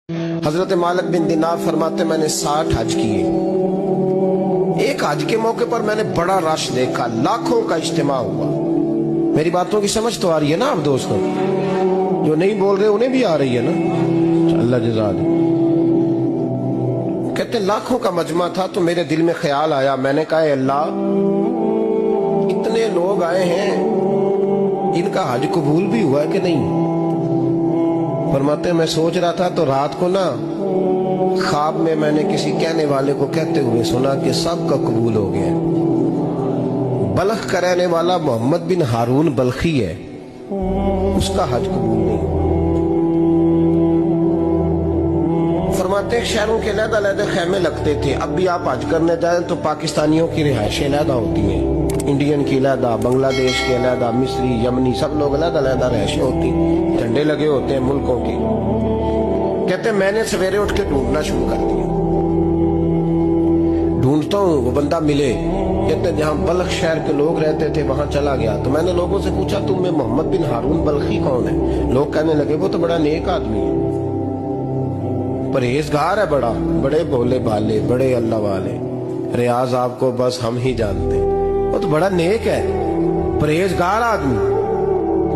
حضرت مالک بن دینار فرماتے मैंने 60 हज किए। एक हज के मौके पर मैंने बड़ा रश देखा, लाखों का इज्तिमा हुआ। मेरी बातों की समझ तो आ रही है ना आप दोस्तों? जो नहीं बोल रहे उन्हें भी आ रही है ना? अल्लाह जज़ा दे। कहते लाखों का मजमा था तो मेरे दिल में ख्याल आया, मैंने कहा अल्लाह इतने लोग आए हैं, इनका हज कबूल भी हुआ है कि नहीं? फरमाते मैं सोच रहा था तो रात को ना ख्वाब में मैंने किसी कहने वाले को कहते हुए सुना कि सब का कबूल हो गया। बल्ख का रहने वाला मोहम्मद बिन हारून बल्खी है, उसका हज कबूल नहीं। फरमाते शहरों के अलग-अलग खैमे लगते थे। अब भी आप हज करने जाएं तो पाकिस्तानियों की रिहाइशें अलग होती हैं, इंडियन की अलग, बांग्लादेश के अलग, मिस्री, यमनी, सब लोग अलग-अलग रिहाइशें होती, झंडे लगे होते हैं मुल्कों के। कहते मैंने सवेरे उठ के ढूंढना शुरू कर दिया, ढूंढता हूँ वो बंदा मिले। कहते जहाँ बल्ख शहर के लोग रहते थे वहां चला गया तो मैंने लोगों से पूछा तुम में मोहम्मद बिन हारून बल्खी कौन है? लोग कहने लगे वो तो बड़ा नेक आदमी है, परहेजगार है, बड़े भोले भाले, बड़े अल्लाह वाले, रियाज आपको बस हम ही जानते, वो तो बड़ा नेक है, परहेजगार आदमी।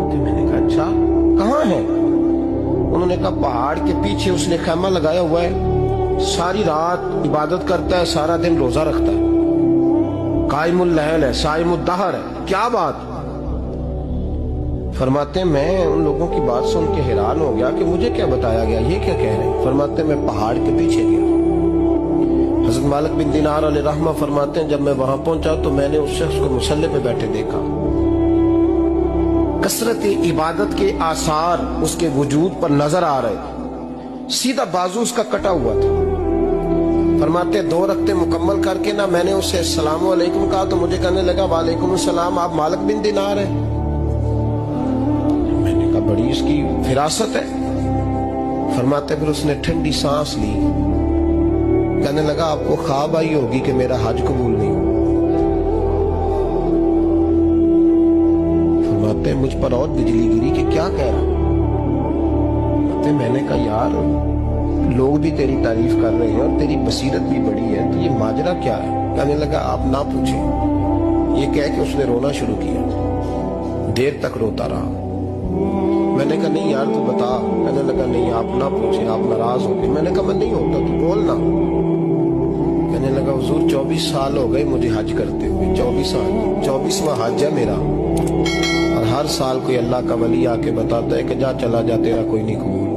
तो मैंने कहा अच्छा कहाँ है? उन्होंने कहा पहाड़ के पीछे उसने खैमा लगाया हुआ है, सारी रात इबादत करता है, सारा दिन रोजा रखता है, कायमुल लैल है, साइमुद दहर है। क्या बात? फरमाते मैं उन लोगों की बात सुन के हैरान हो गया कि मुझे क्या बताया गया, ये क्या कह रहे हैं? फरमाते मैं पहाड़ के पीछे गया। हज़रत मालिक बिन दीनार अलैहिर्रहमा फरमाते हैं जब मैं वहां पहुंचा तो मैंने उस शख्स को मुसल्ले पे बैठे देखा। कसरत इबादत के आसार उसके वजूद पर नजर आ रहे, सीधा बाजू उसका कटा हुआ था। फरमाते 2 रक्ते मुकम्मल करके ना मैंने उससे अस्सलाम वालेकुम कहा तो मुझे कहने लगा वालेकुम अस्सलाम, आप मालिक बिन दीनार हैं? मैंने कहा बड़ी इसकी फिरासत है। फरमाते फिर उसने ठंडी सांस ली, कहने लगा आपको ख्वाब आई होगी कि मेरा हज कबूल नहीं हुआ। फरमाते मुझ पर और बिजली गिरी कि क्या कह रहा? मैंने कहा यार लोग भी तेरी तारीफ कर रहे हैं और तेरी बसीरत भी बड़ी है, तो ये माजरा क्या है? कहने लगा आप ना पूछें। ये कह के उसने रोना शुरू किया, देर तक रोता रहा। मैंने कहा नहीं यार तू बता। कहने लगा नहीं आप ना पूछे, आप नाराज हो गए। मैंने कहा मैं नहीं होता, तू बोलना। कहने लगा हुजूर 24 साल हो गए मुझे हज करते हुए, 24 साल, 24वां हज है मेरा, और हर साल कोई अल्लाह का वली आके बताता है कि जा चला जा तेरा कोई नहीं कबूल।